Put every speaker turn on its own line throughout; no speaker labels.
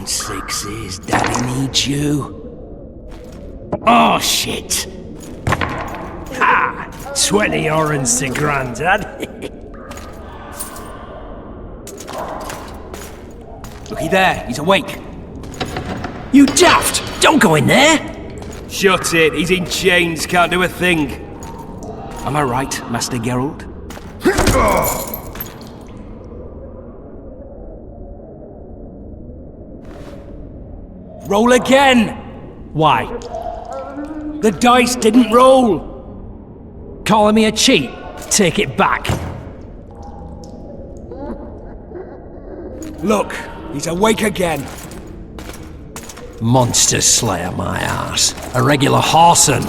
Sixes, Daddy needs you. Oh, shit! Ha! 20 orange to Grandad. Looky there, he's awake. You daft! Don't go in there!
Shut it, he's in chains, can't do a thing.
Am I right, Master Geralt? Roll again! Why? The dice didn't roll! Calling me a cheat? Take it back.
Look, he's awake again.
Monster Slayer, my ass. A regular whoreson.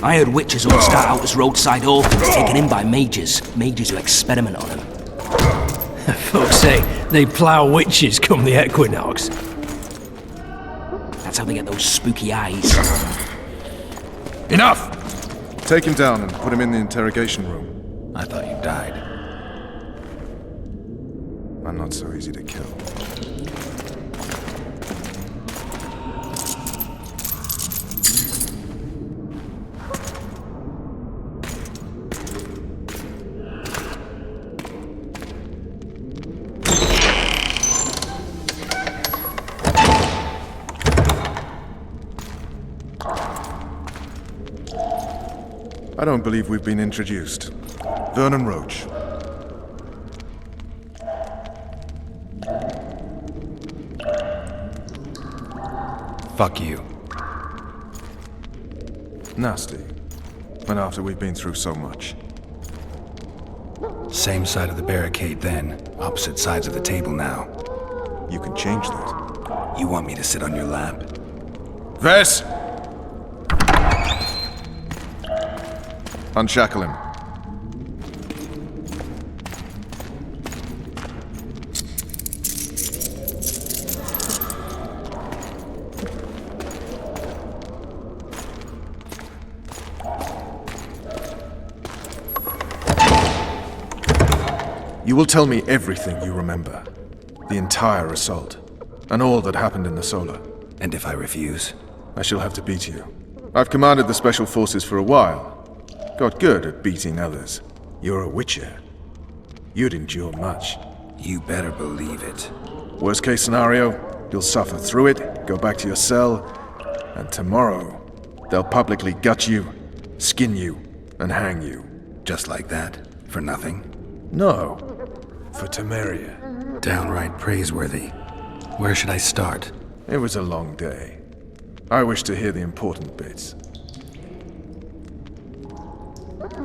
I heard witches all start out as roadside orphans taken in by mages. Mages who experiment on them. Folks say they plough witches come the equinox. That's how they get those spooky eyes.
Enough! Take him down and put him in the interrogation room.
I thought you died.
I'm not so easy to kill. I don't believe we've been introduced. Vernon Roach.
Fuck you.
Nasty. And after we've been through so much.
Same side of the barricade then, opposite sides of the table now.
You can change that.
You want me to sit on your lap?
Vess! Unshackle him. You will tell me everything you remember. The entire assault. And all that happened in the Solar.
And if I refuse?
I shall have to beat you. I've commanded the Special Forces for a while. Got good at beating others. You're a witcher. You'd endure much.
You better believe it.
Worst case scenario, you'll suffer through it, go back to your cell, and tomorrow, they'll publicly gut you, skin you, and hang you.
Just like that? For nothing?
No. For Temeria.
Downright praiseworthy. Where should I start?
It was a long day. I wish to hear the important bits.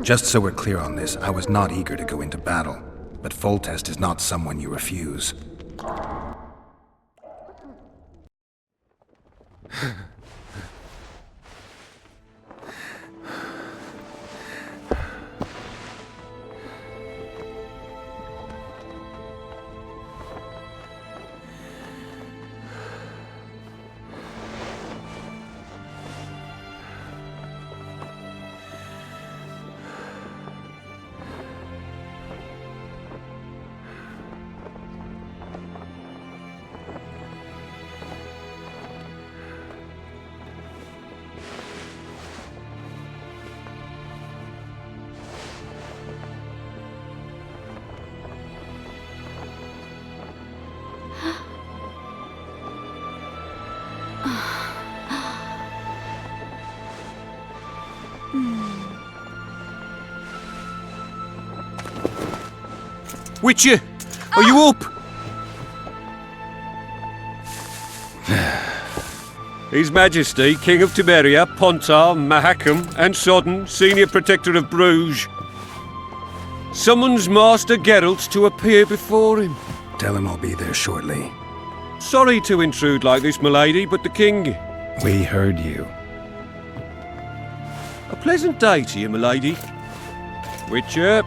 Just so we're clear on this, I was not eager to go into battle, but Foltest is not someone you refuse.
Witcher, are you up? His Majesty, King of Temeria, Pontar, Mahakam, and Sodden, Senior Protector of Bruges, summons Master Geralt to appear before him.
Tell him I'll be there shortly.
Sorry to intrude like this, milady, but the king...
We heard you.
A pleasant day to you, milady. Witcher.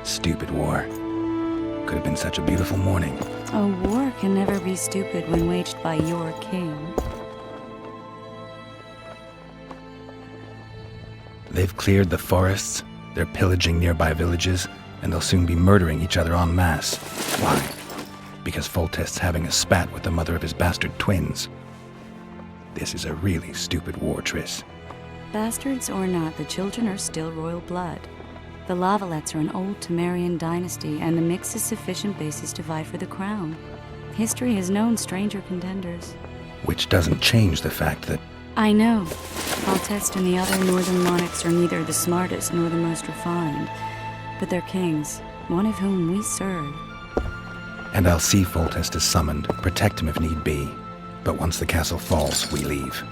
Stupid war. Could have been such a beautiful morning.
A war can never be stupid when waged by your king.
They've cleared the forests, they're pillaging nearby villages, and they'll soon be murdering each other en masse. Why? Because Foltest's having a spat with the mother of his bastard twins. This is a really stupid war, Triss.
Bastards or not, the children are still royal blood. The Lavalettes are an old Temerian dynasty, and the mix is sufficient basis to vie for the crown. History has known stranger contenders.
Which doesn't change the fact that...
I know. Foltest and the other northern monarchs are neither the smartest nor the most refined, but they're kings, one of whom we serve.
And I'll see Foltest is summoned, protect him if need be. But once the castle falls, we leave.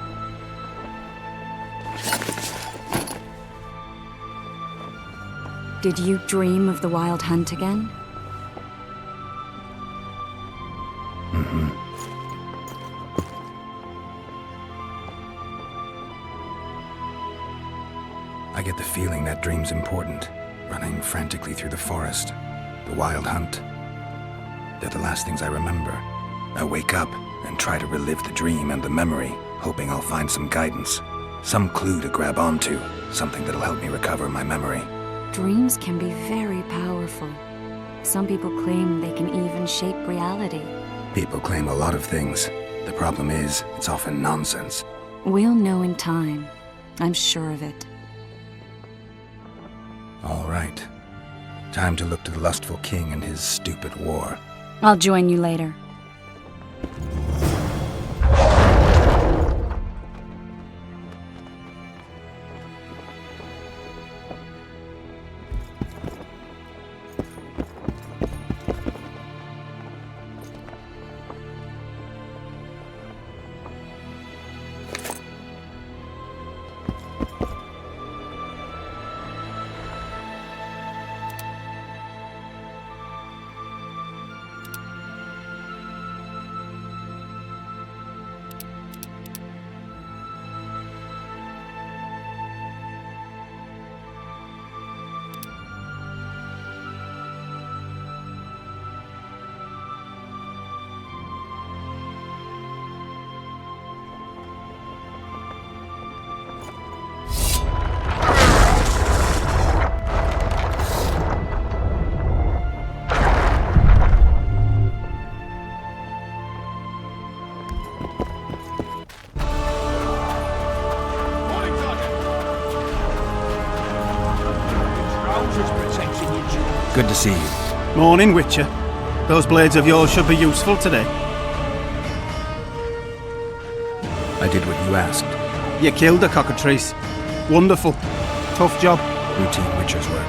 Did you dream of the Wild Hunt again?
Mm-hmm. I get the feeling that dream's important. Running frantically through the forest. The Wild Hunt. They're the last things I remember. I wake up and try to relive the dream and the memory, hoping I'll find some guidance. Some clue to grab onto. Something that'll help me recover my memory.
Dreams can be very powerful. Some people claim they can even shape reality.
People claim a lot of things. The problem is, it's often nonsense.
We'll know in time. I'm sure of it.
All right. Time to look to the lustful king and his stupid war.
I'll join you later.
Good to see you.
Morning, Witcher. Those blades of yours should be useful today.
I did what you asked.
You killed the cockatrice. Wonderful. Tough job.
Routine Witcher's work.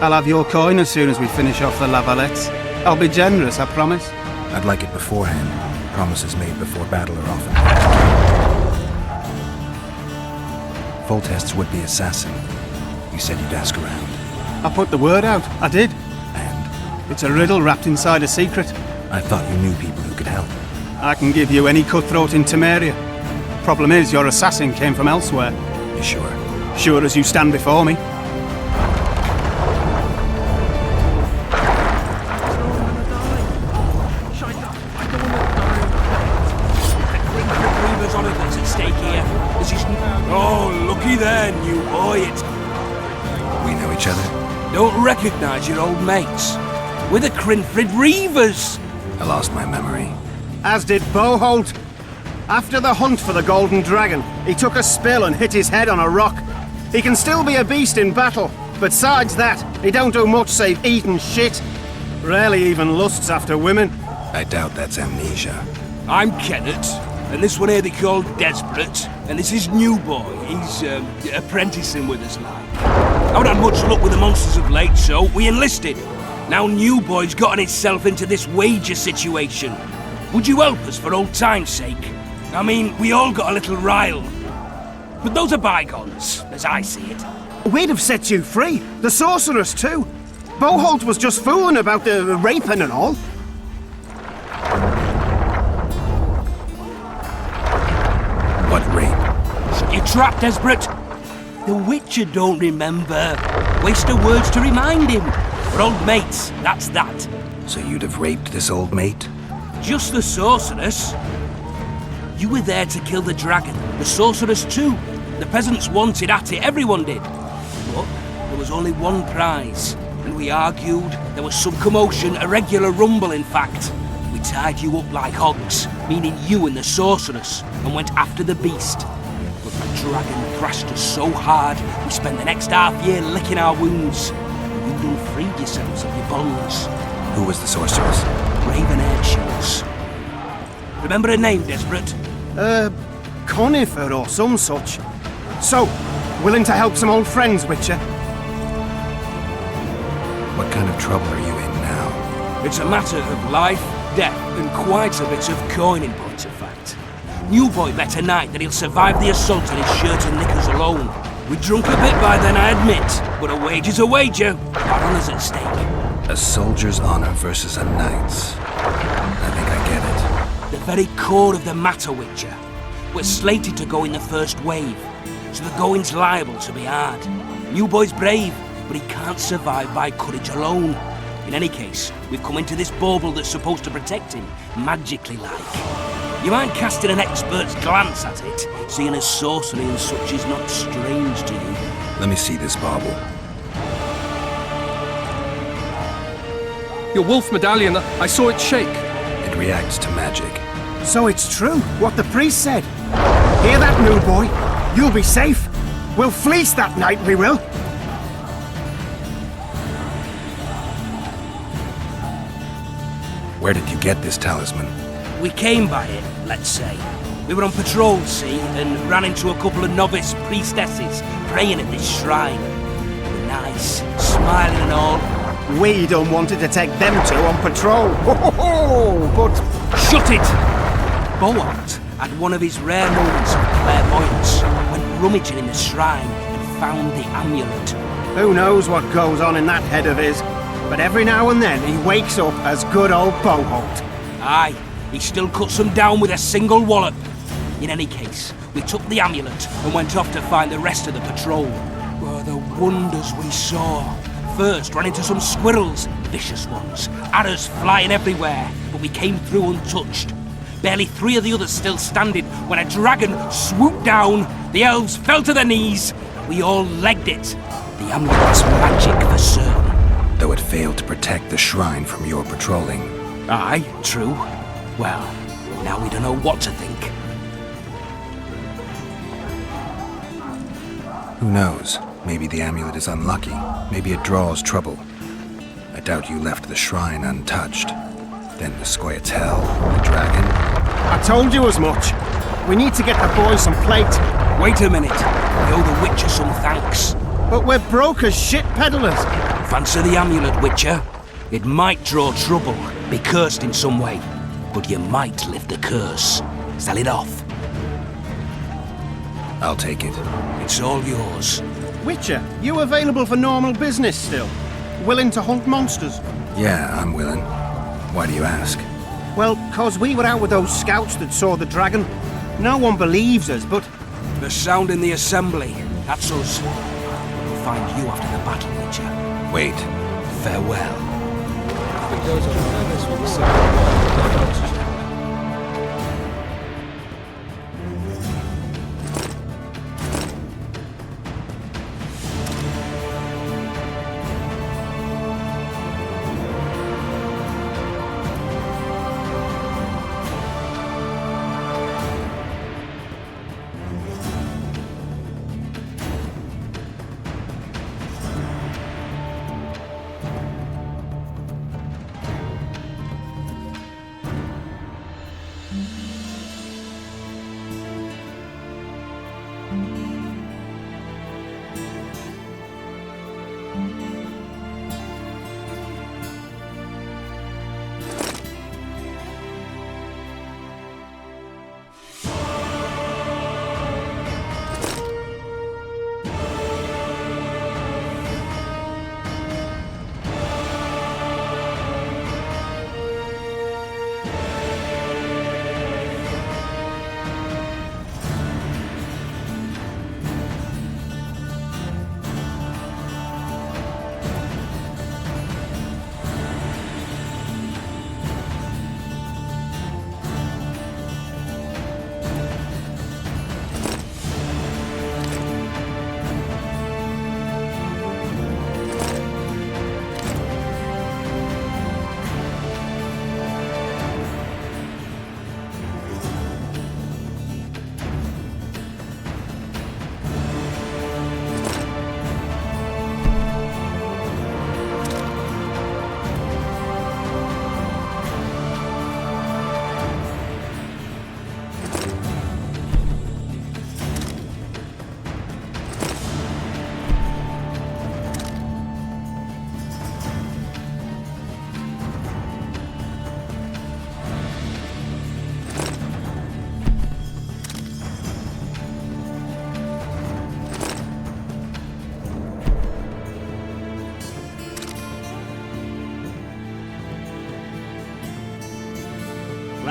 I'll have your coin as soon as we finish off the Lavalettes. I'll be generous, I promise.
I'd like it beforehand. Promises made before battle are often kept. Foltest's would-be assassin. You said you'd ask around.
I put the word out. I did.
And?
It's a riddle wrapped inside a secret.
I thought you knew people who could help.
I can give you any cutthroat in Temeria. Problem is, your assassin came from elsewhere.
You sure?
Sure as you stand before me.
Oh, looky there, new boy.
We know each other?
Don't recognize your old mates. We're the Crinfrid Reavers.
I lost my memory.
As did Boholt. After the hunt for the Golden Dragon, he took a spill and hit his head on a rock. He can still be a beast in battle, but besides that, he don't do much save eat and shit. Rarely even lusts after women.
I doubt that's amnesia.
I'm Kenneth, and this one here they call Desperate, and this is New Boy. He's apprenticing with us, like. I haven't had much luck with the monsters of late, so we enlisted. Now New Boy's gotten itself into this wager situation. Would you help us for old time's sake? I mean, we all got a little riled. But those are bygones, as I see it.
We'd have set you free. The sorceress, too. Boholt was just fooling about the raping and all.
What rape?
Shut your trap, Desperate. The Witcher don't remember. Waste of words to remind him. We're old mates, that's that.
So you'd have raped this old mate?
Just the sorceress. You were there to kill the dragon. The sorceress too. The peasants wanted at it, everyone did. But there was only one prize. And we argued, there was some commotion, a regular rumble in fact. We tied you up like hogs, meaning you and the sorceress, and went after the beast. But the dragon thrashed us so hard, we spent the next half-year licking our wounds. And you done freed yourselves of your bonds.
Who was the sorceress?
Raven-haired she was. Remember her name, Desperate?
Conifer or some such. So, willing to help some old friends, Witcher?
What kind of trouble are you in now?
It's a matter of life, death, and quite a bit of coin in point of fact. New boy bet tonight that he'll survive the assault on his shirt and knickers alone. We drunk a bit by then, I admit, but a wager's a wager. Our honour's at stake.
A soldier's honor versus a knight's. I think I get it.
The very core of the matter, Witcher. We're slated to go in the first wave, so the going's liable to be hard. New boy's brave, but he can't survive by courage alone. In any case, we've come into this bauble that's supposed to protect him, magically like. You mind casting an expert's glance at it, seeing as sorcery and such is not strange to you?
Let me see this bauble.
Your wolf medallion, I saw it shake.
It reacts to magic.
So it's true, what the priest said. Hear that, new boy? You'll be safe. We'll fleece that night, we will.
Where did you get this talisman?
We came by it, let's say. We were on patrol, see, and ran into a couple of novice priestesses praying at this shrine. They were nice, smiling and all.
We don't wanted to take them two on patrol. But
Shut it! Boholt had one of his rare moments of clairvoyance, went rummaging in the shrine and found the amulet.
who knows what goes on in that head of his? But every now and then he wakes up as good old Boholt.
Aye, he still cuts them down with a single wallop. In any case, we took the amulet and went off to find the rest of the patrol. Were the wonders we saw. First, ran into some squirrels, vicious ones, arrows flying everywhere, but we came through untouched. Barely 3 of the others still standing when a dragon swooped down, the elves fell to their knees, we all legged it. The amulet's magic for certain.
Though it failed to protect the shrine from your patrolling.
Aye, true. Well, now we don't know what to think.
Who knows? Maybe the amulet is unlucky. Maybe it draws trouble. I doubt you left the shrine untouched. Then the Scoia'tael, the dragon.
I told you as much. We need to get the boys some plate.
Wait a minute. We owe the Witcher some thanks.
But we're broke as shit peddlers.
Fancy the amulet, Witcher. It might draw trouble, be cursed in some way, but you might lift the curse. Sell it off.
I'll take it.
It's all yours.
Witcher, you available for normal business still? Willing to hunt monsters?
Yeah, I'm willing. Why do you ask?
Well, 'cause we were out with those scouts that saw the dragon. No one believes us, but
The sound in the assembly, that's us. We'll find you after the battle, Witcher.
Wait.
Farewell.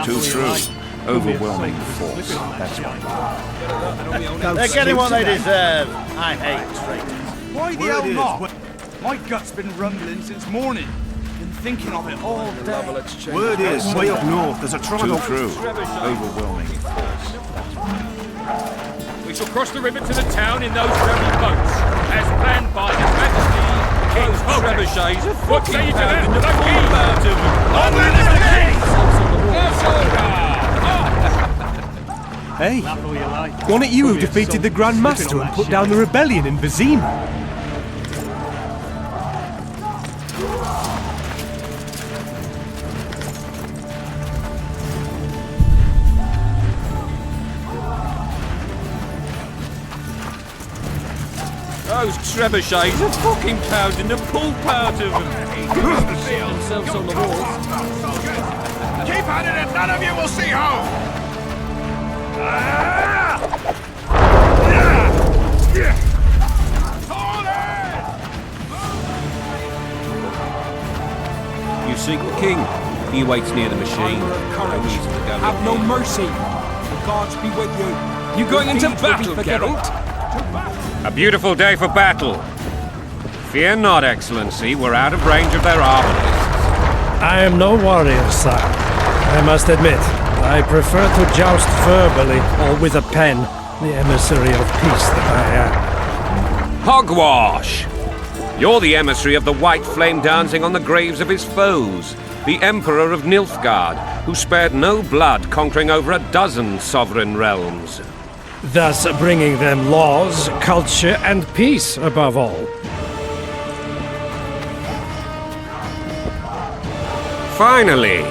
Too true. Overwhelming force. That's right.
They're getting what they deserve. I hate traitors.
Why the hell not? My gut's been rumbling since morning. Been thinking of it all day.
Word is, way up north, there's a tribal...
Too true. Overwhelming force.
We shall cross the river to the town in those very boats, as planned by His Majesty King's trebuchets. What say you to that? The king! On with the king!
Hey, wasn't it you who defeated the Grand Master and put down the rebellion in Vizima?
Those trebuchets are fucking pounding the pulp out of them.
Themselves on the walls.
Keep at it and none of you will see home!
You seek the king. He waits near the machine. No reason to go.
Have no mercy. The gods be with you.
You going into battle, Geralt?
A beautiful day for battle. Fear not, Excellency. We're out of range of their arbalists.
I am no warrior, sire. I must admit, I prefer to joust verbally or with a pen, the emissary of peace that I am.
Hogwash! You're the emissary of the white flame dancing on the graves of his foes, the Emperor of Nilfgaard, who spared no blood conquering over a dozen sovereign realms.
Thus bringing them laws, culture, and peace above all.
Finally!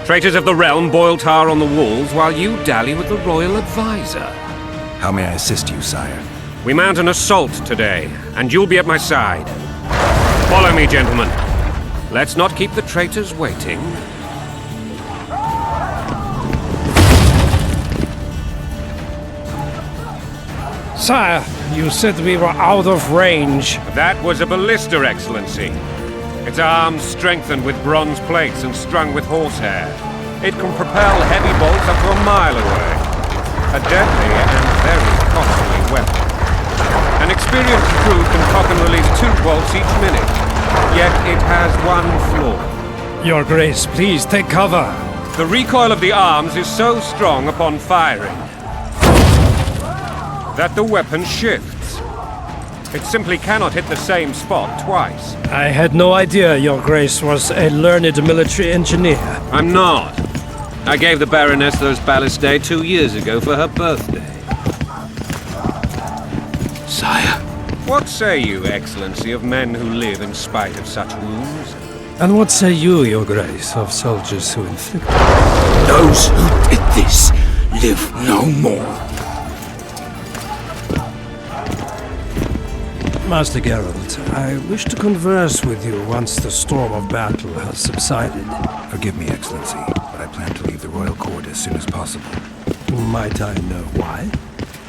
Traitors of the realm boil tar on the walls while you dally with the royal advisor.
How may I assist you, sire?
We mount an assault today, and you'll be at my side. Follow me, gentlemen. Let's not keep the traitors waiting.
Sire, you said we were out of range.
That was a ballista, Excellency. Its arms strengthened with bronze plates and strung with horsehair. It can propel heavy bolts up to a mile away. A deadly and very costly weapon. An experienced crew can cock and release 2 bolts each minute. Yet it has one flaw.
Your Grace, please take cover.
The recoil of the arms is so strong upon firing that the weapon shifts. It simply cannot hit the same spot twice.
I had no idea Your Grace was a learned military engineer.
I'm not. I gave the Baroness those ballistae 2 years ago for her birthday.
Sire.
What say you, Excellency, of men who live in spite of such wounds?
And what say you, Your Grace, of soldiers who inflict them?
Those who did this live no more.
Master Geralt, I wish to converse with you once the storm of battle has subsided.
Forgive me, Excellency, but I plan to leave the royal court as soon as possible.
Might I know why?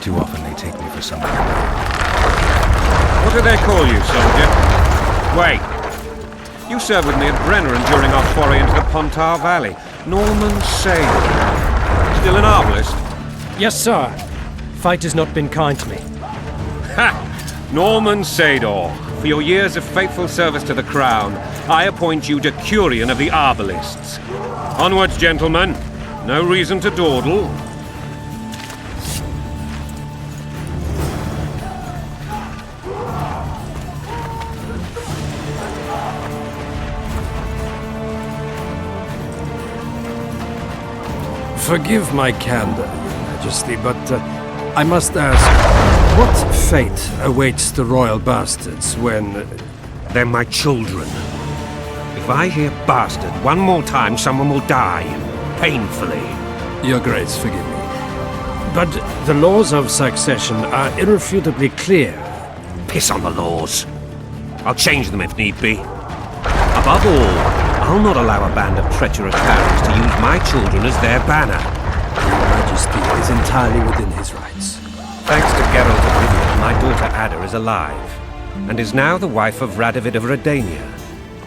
Too often they take me for someone.
What do they call you, soldier? Wait. You served with me at Brenneran during our foray into the Pontar Valley. Norman Saylor. Still an arbalist?
Yes, sir. Fight has not been kind to me.
Ha! Norman Sador, for your years of faithful service to the crown, I appoint you Decurion of the Arbalists. Onwards, gentlemen. No reason to dawdle.
Forgive my candor, Your Majesty, but I must ask, what fate awaits the royal bastards when...
They're my children. If I hear bastard one more time, someone will die. Painfully.
Your Grace, forgive me. But the laws of succession are irrefutably clear.
Piss on the laws. I'll change them if need be. Above all, I'll not allow a band of treacherous barons to use my children as their banner.
Your Majesty is entirely within his rights.
Thanks to Geralt of Rivia, my daughter Ada is alive, and is now the wife of Radovid of Redania.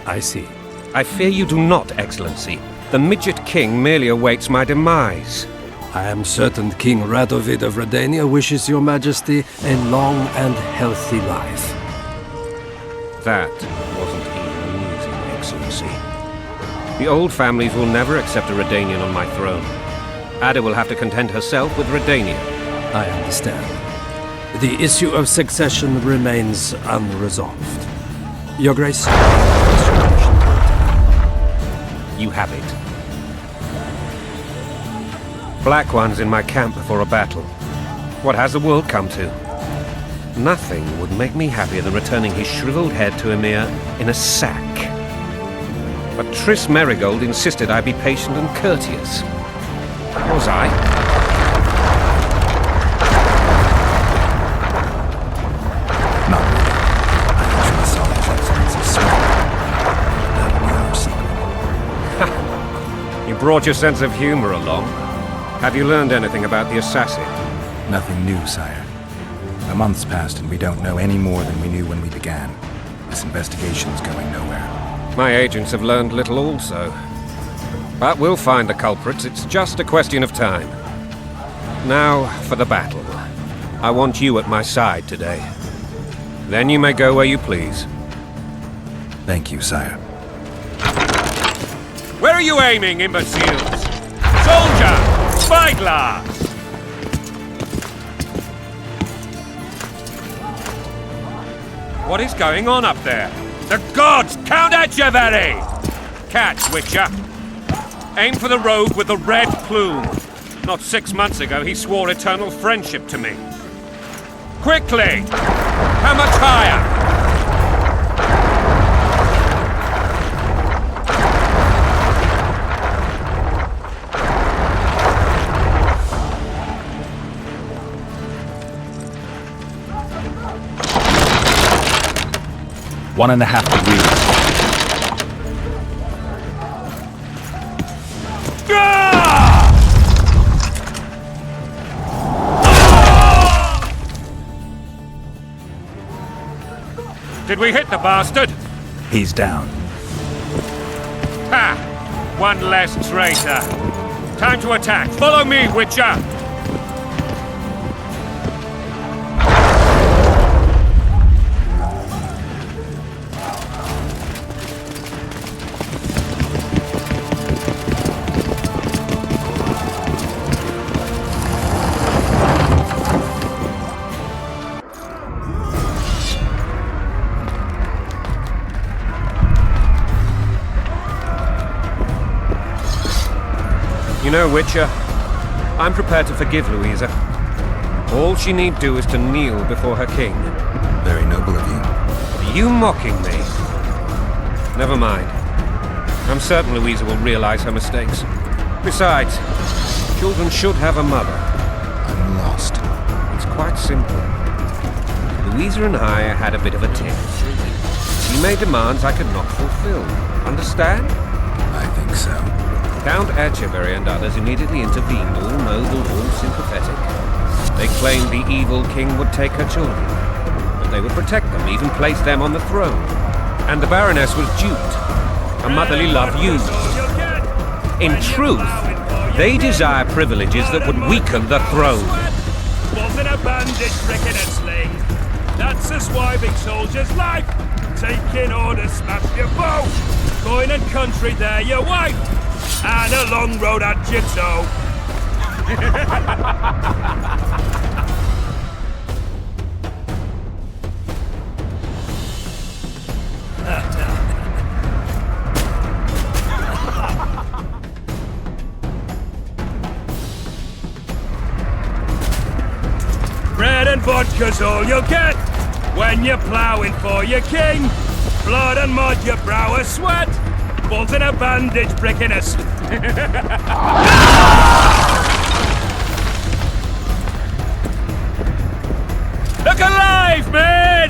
I see.
I fear you do not, Excellency. The midget king merely awaits my demise.
I am certain King Radovid of Redania wishes your majesty a long and healthy life.
That wasn't even amusing, Excellency. The old families will never accept a Redanian on my throne. Ada will have to contend herself with Redania.
I understand. The issue of succession remains unresolved. Your Grace,
you have it. Black One's in my camp before a battle. What has the world come to? Nothing would make me happier than returning his shriveled head to Emir in a sack. But Triss Merigold insisted I be patient and courteous. Was I?
Not really. I actually saw His Excellency smile. That'll be our secret.
You brought your sense of humor along. Have you learned anything about the assassin?
Nothing new, sire. A month's passed and we don't know any more than we knew when we began. This investigation's going nowhere.
My agents have learned little also. But we'll find the culprits, it's just a question of time. Now, for the battle. I want you at my side today. Then you may go where you please.
Thank you, sire.
Where are you aiming, imbeciles? Soldier! Spyglass! What is going on up there? The gods! Count Etcheverry! Catch, Witcher. Aim for the rogue with the red plume. Not 6 months ago, he swore eternal friendship to me. Quickly! How much higher?
One and a half degrees.
Did we hit the bastard?
He's down.
Ha! One less traitor. Time to attack. Follow me, Witcher! You know, Witcher, I'm prepared to forgive Louisa. All she need do is to kneel before her king.
Very noble of you.
Are you mocking me? Never mind. I'm certain Louisa will realize her mistakes. Besides, children should have a mother.
I'm lost.
It's quite simple. Louisa and I had a bit of a tiff. She made demands I could not fulfill. Understand?
I think so.
Count Etcheverry and others immediately intervened, all noble, all sympathetic. They claimed the evil king would take her children, but they would protect them, even place them on the throne. And the Baroness was duped, her motherly love used. In truth, they desire privileges that would weaken the throne.
Wasn't a bandage prick in a sling. That's a swiving soldier's life. Taking orders, smash your bow. Coin and country, there your wife. And a long road at your toe. Bread and vodka's all you'll get when you're ploughing for your king. Blood and mud, your brow a sweat. Bolt in a bandage, brick in a Look alive, men!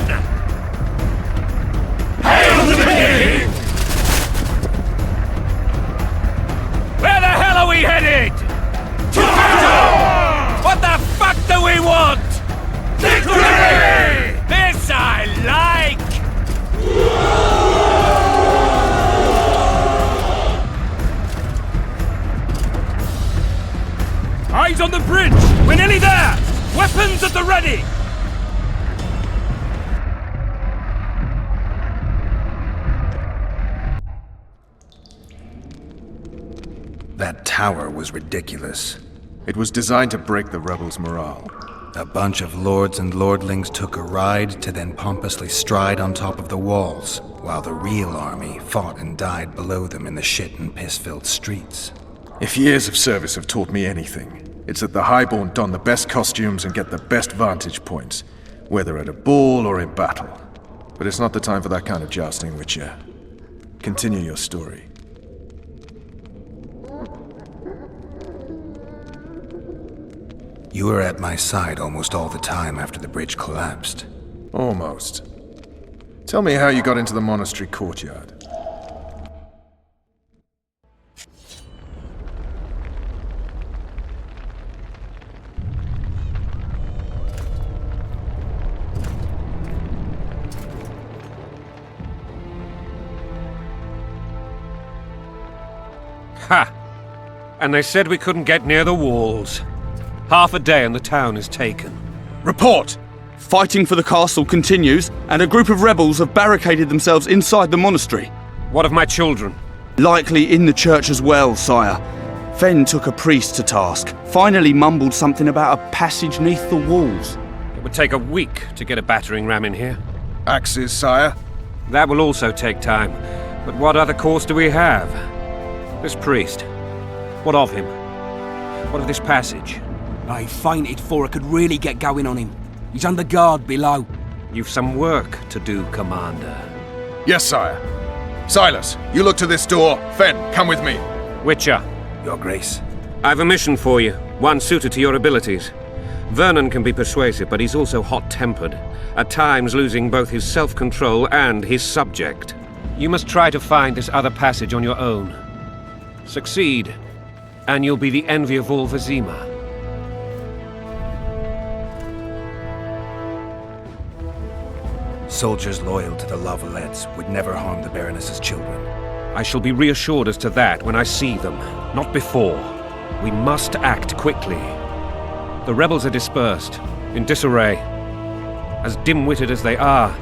Hail to the king! Where the hell are we headed? To battle! What the fuck do we want? Victory! This I like! Nearly there! Weapons at the ready!
That tower was ridiculous.
It was designed to break the rebels' morale.
A bunch of lords and lordlings took a ride to then pompously stride on top of the walls, while the real army fought and died below them in the shit and piss-filled streets.
If years of service have taught me anything, it's that the Highborn don the best costumes and get the best vantage points, whether at a ball or in battle. But it's not the time for that kind of jousting, Witcher. Continue your story.
You were at my side almost all the time after the bridge collapsed.
Almost. Tell me how you got into the monastery courtyard.
Ha! And they said we couldn't get near the walls. Half a day and the town is taken.
Report! Fighting for the castle continues, and a group of rebels have barricaded themselves inside the monastery.
What of my children?
Likely in the church as well, sire. Fen took a priest to task, finally mumbled something about a passage neath the walls.
It would take a week to get a battering ram in here.
Axes, sire?
That will also take time. But what other course do we have? This priest. What of him? What of this passage?
I fainted before I could really get going on him. He's under guard below.
You've some work to do, Commander.
Yes, sire. Silas, you look to this door. Fen, come with me.
Witcher.
Your Grace.
I've a mission for you, one suited to your abilities. Vernon can be persuasive, but he's also hot-tempered, at times losing both his self-control and his subject. You must try to find this other passage on your own. Succeed, and you'll be the envy of all Vizima.
Soldiers loyal to the Lavalettes would never harm the Baroness's children.
I shall be reassured as to that when I see them, not before. We must act quickly. The rebels are dispersed, in disarray. As dim-witted as they are,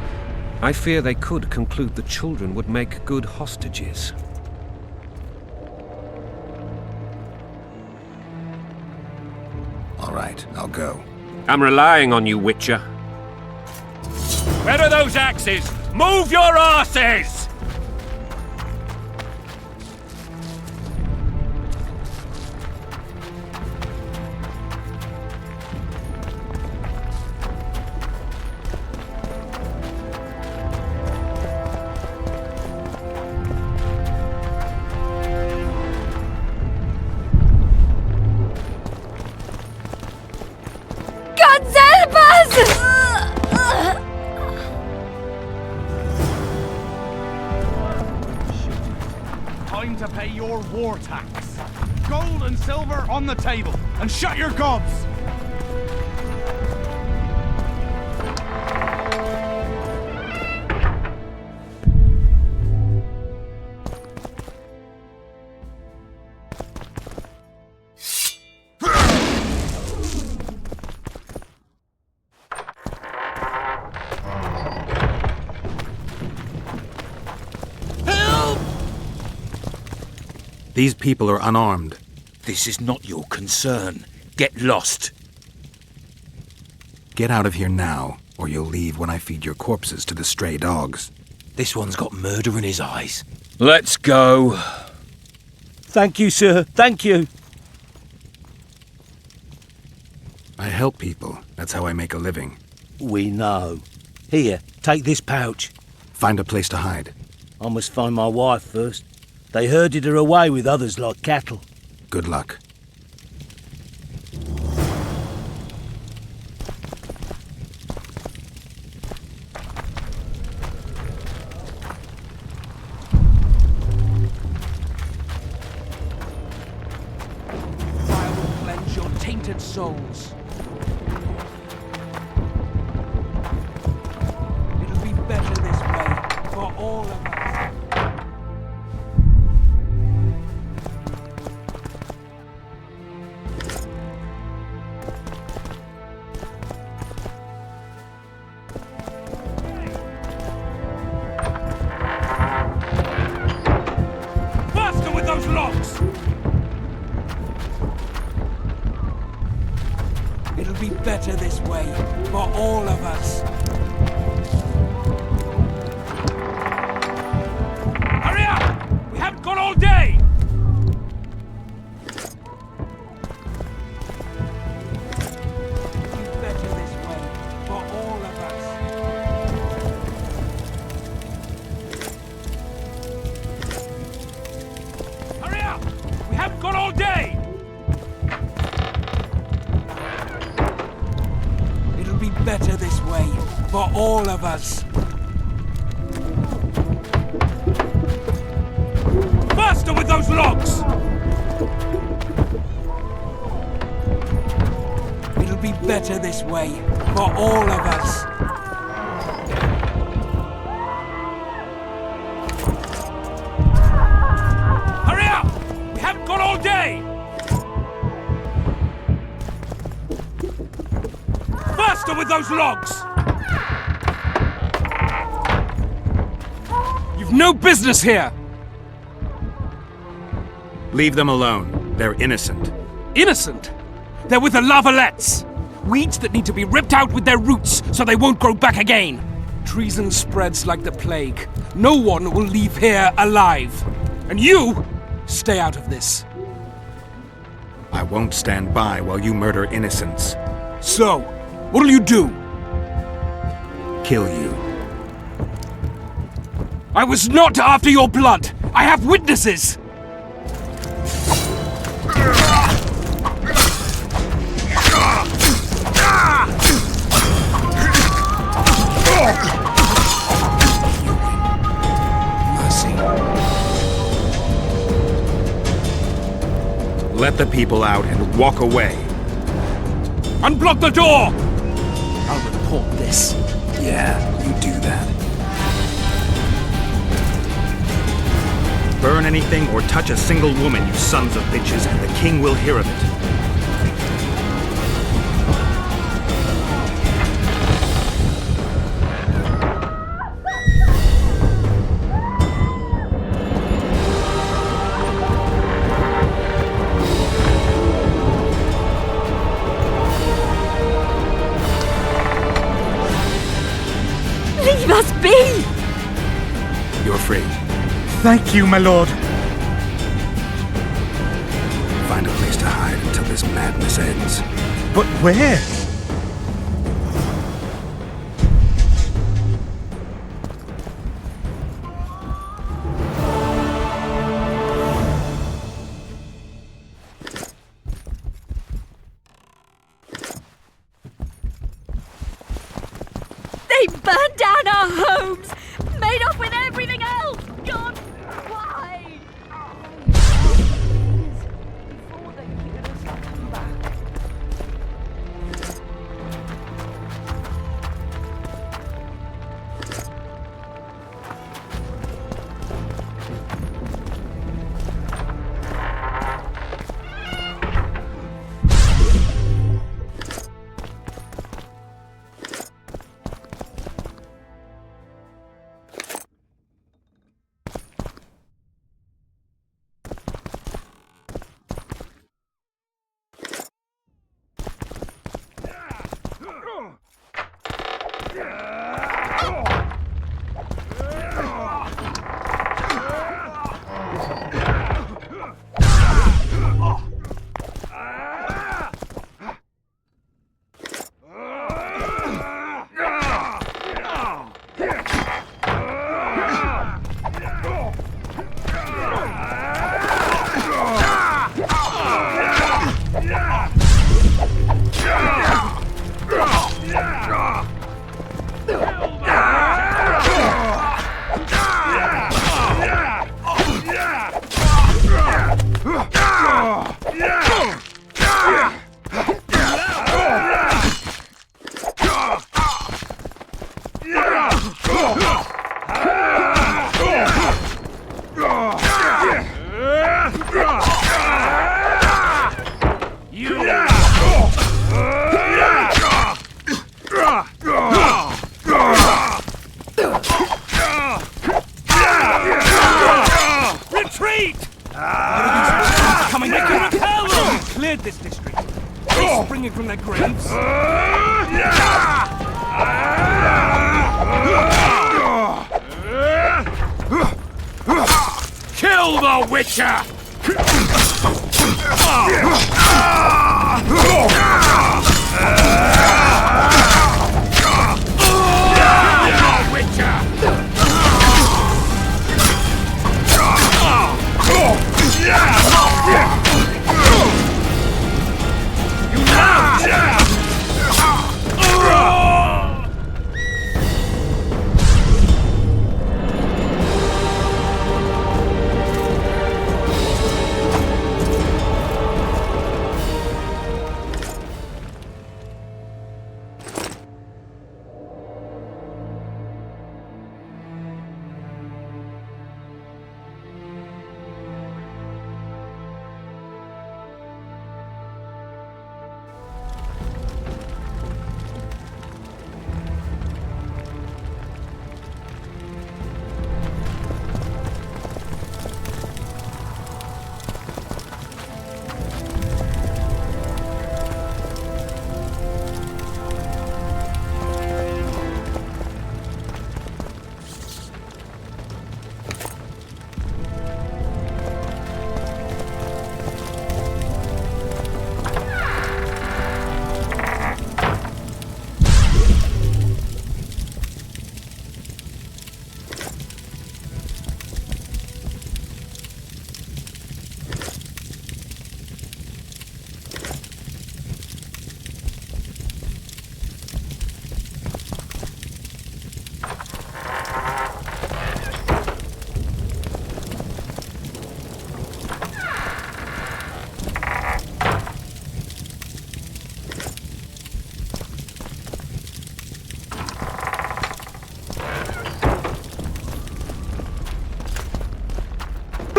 I fear they could conclude the children would make good hostages.
All right, I'll go.
I'm relying on you, Witcher.
Where are those axes? Move your asses!
God help us!
Time to pay your war tax. Gold and silver on the table, and shut your gobs!
These people are unarmed.
This is not your concern. Get lost.
Get out of here now, or you'll leave when I feed your corpses to the stray dogs.
This one's got murder in his eyes.
Let's go.
Thank you, sir. Thank you.
I help people. That's how I make a living.
We know. Here, take this pouch.
Find a place to hide.
I must find my wife first. They herded her away with others like cattle.
Good luck.
I will cleanse your tainted souls. It'll be better this way for all of us. this way, for all of us. Faster with those logs! It'll be better this way, for all of us. Hurry up! We haven't got all day! Faster with those logs! You've no business here!
Leave them alone. They're innocent.
Innocent? They're with the lavalettes! Weeds that need to be ripped out with their roots so they won't grow back again! Treason spreads like the plague. No one will leave here alive. And you, stay out of this.
I won't stand by while you murder innocents.
So, what'll you do?
Kill you.
I was not after your blood! I have witnesses!
Let the people out and walk away.
Unblock the door! I'll report this.
Yeah, you do that. Burn anything or touch a single woman, you sons of bitches, and the king will hear of it.
Leave us be!
You're free.
Thank you, my lord.
Find a place to hide until this madness ends.
But where?
They burned down our homes! Made off with everything else! God, why? Before the heroes come back.
Cleared this district. They springing from their graves.
Kill the Witcher!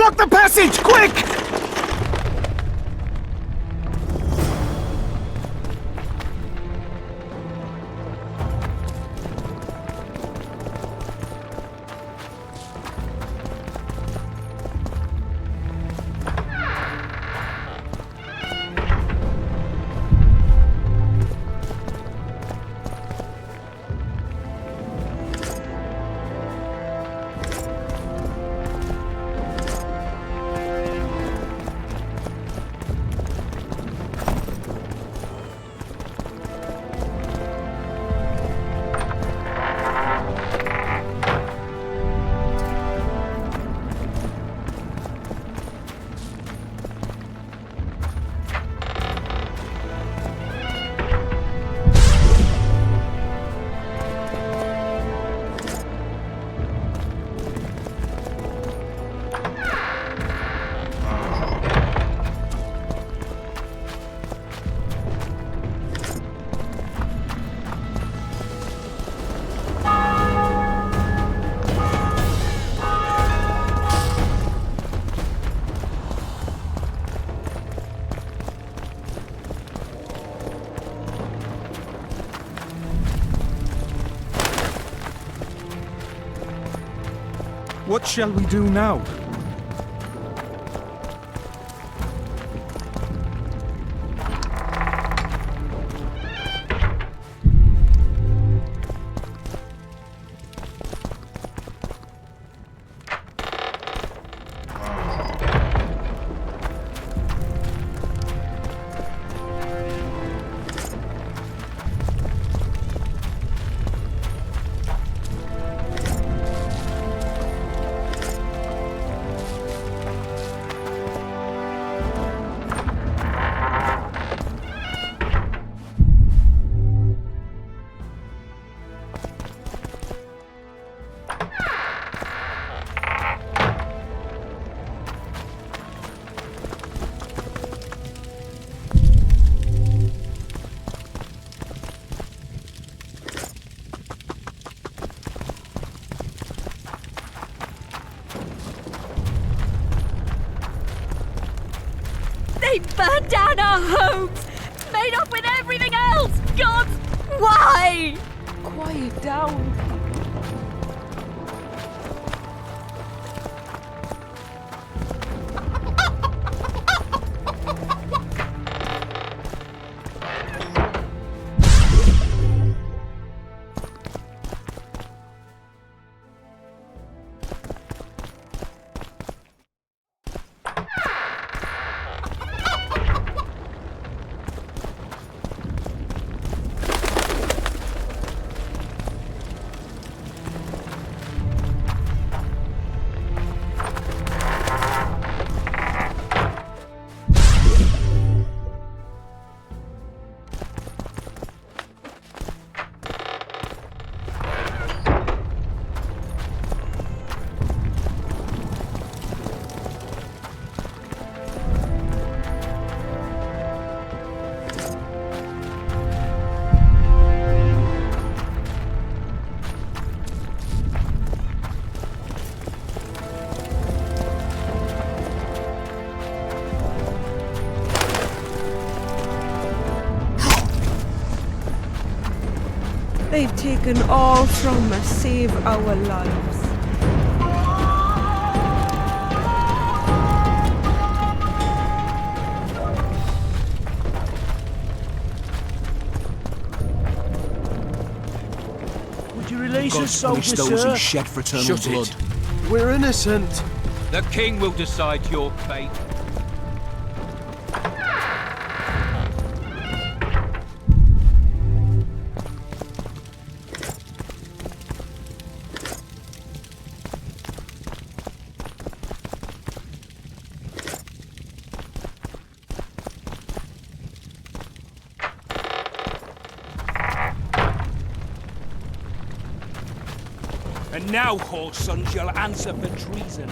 Block the passage, quick!
What shall we do now?
They burned down our homes! Made off with everything else! God, why?
Quiet down. They've taken all from us, save our lives.
Would you release us,
God's
soldier,
punished those
sir?
who shed fraternal
Shut it.
blood.
We're innocent.
The king will decide your fate.
And now, whore sons, you'll answer for treason.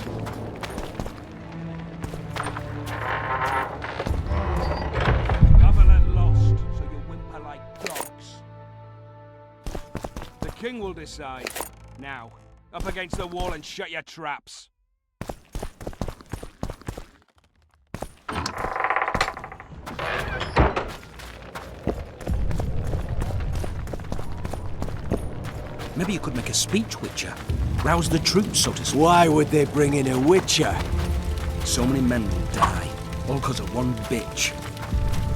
Government lost, so you whimper like dogs. The king will decide. Now, up against the wall and shut your traps.
Maybe you could make a speech, Witcher. Rouse the troops, so to speak.
Why would they bring in a Witcher?
So many men will die, all because of one bitch.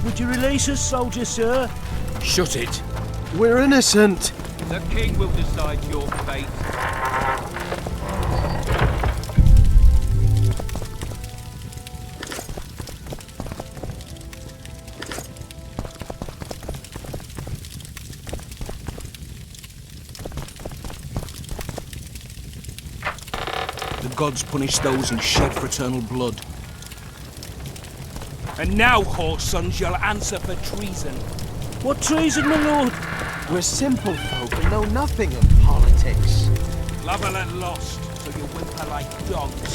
Would you release us, soldier, sir?
Shut it.
We're innocent.
The king will decide your fate.
The gods punish those who shed fraternal blood.
And now, horse sons, you'll answer for treason.
What treason, my lord?
We're simple folk and know nothing of politics.
Lavalette lost, so you whimper like dogs.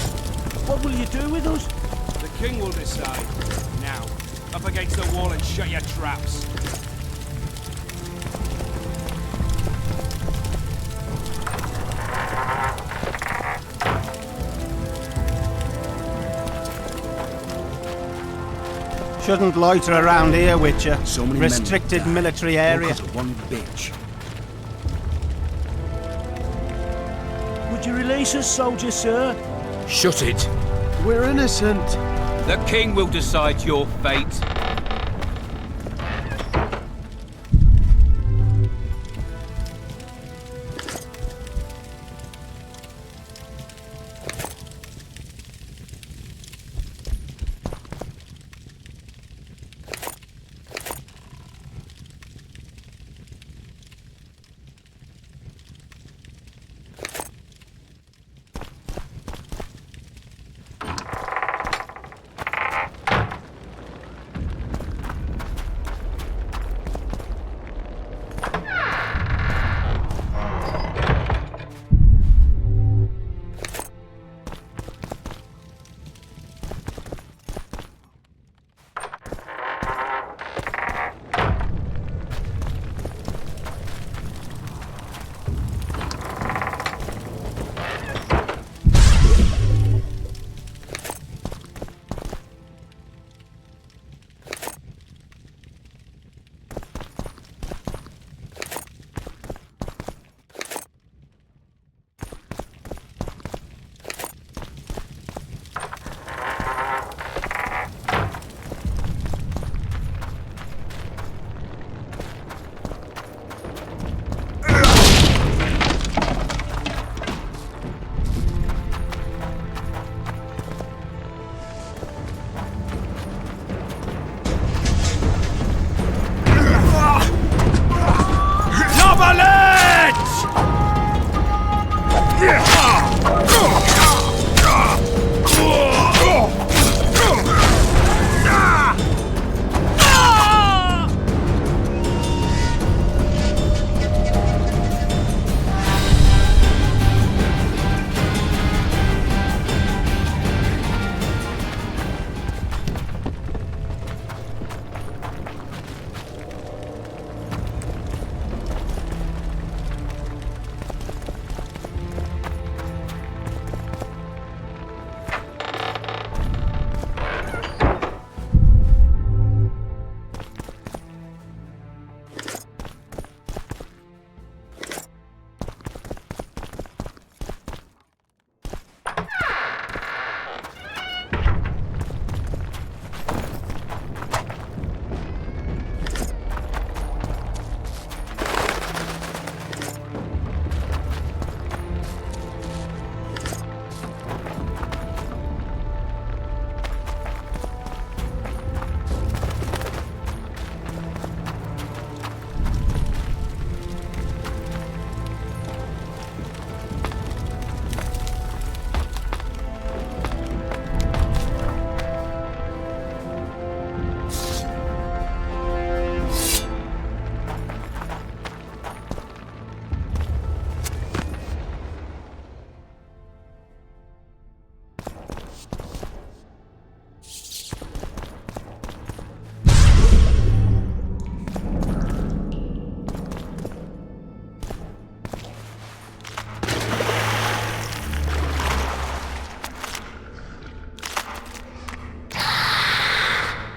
What will you do with us?
The king will decide. Now, up against the wall and shut your traps.
Shouldn't loiter around here, Witcher.
So many
restricted
men
military area.
Because of one bitch.
Would you release us, soldier, sir?
Shut it.
We're innocent.
The king will decide your fate.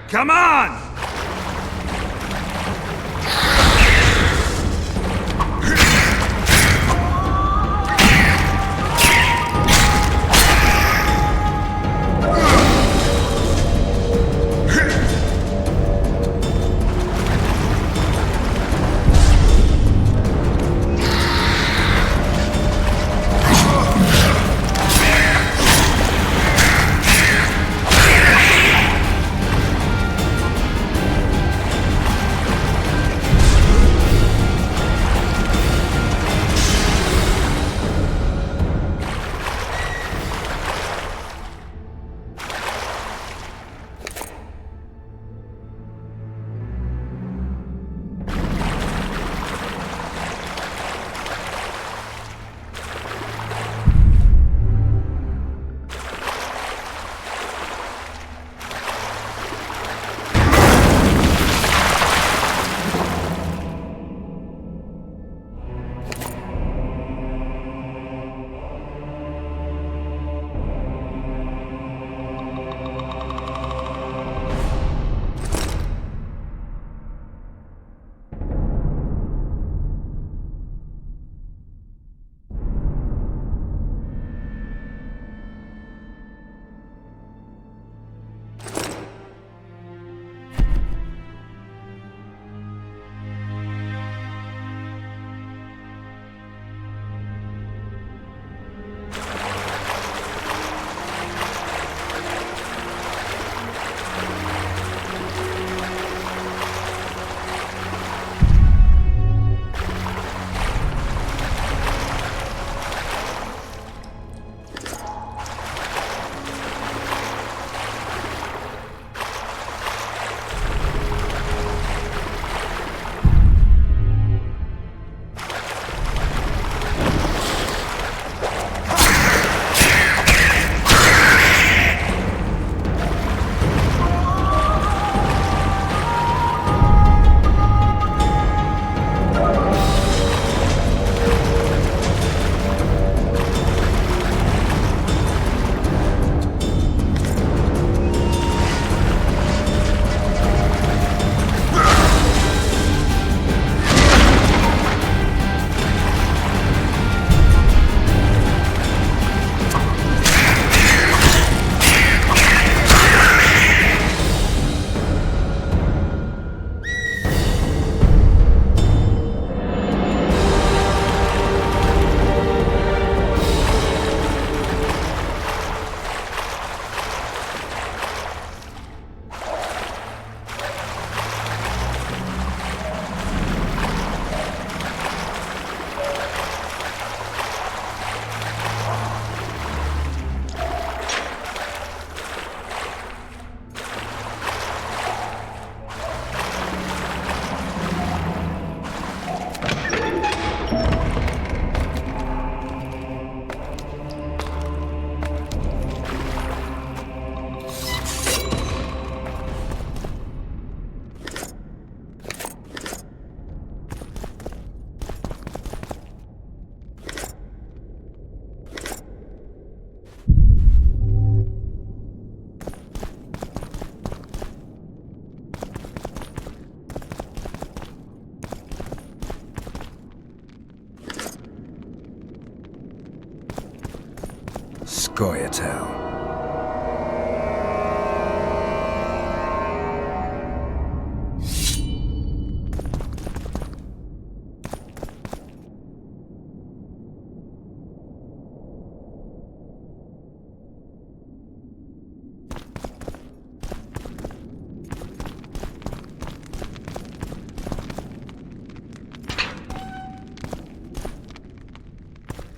Come on!
Goyatel.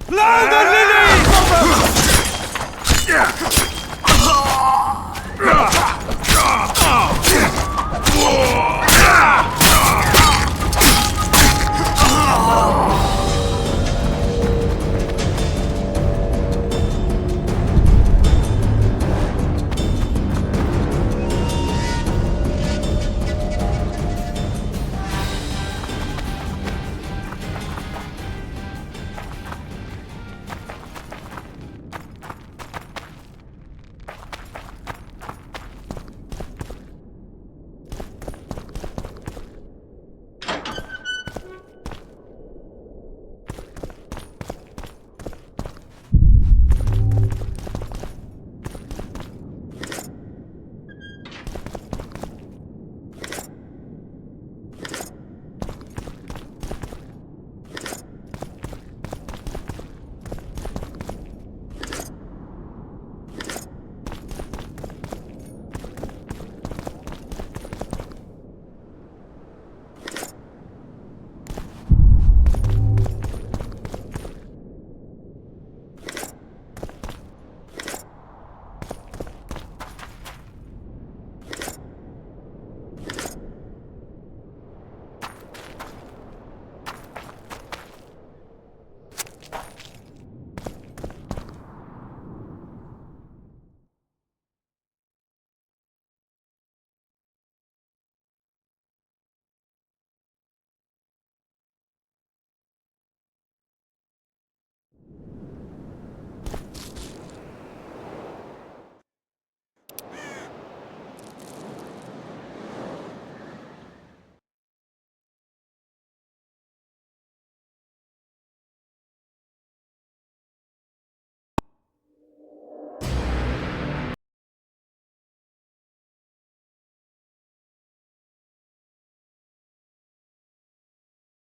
Blow the lilies!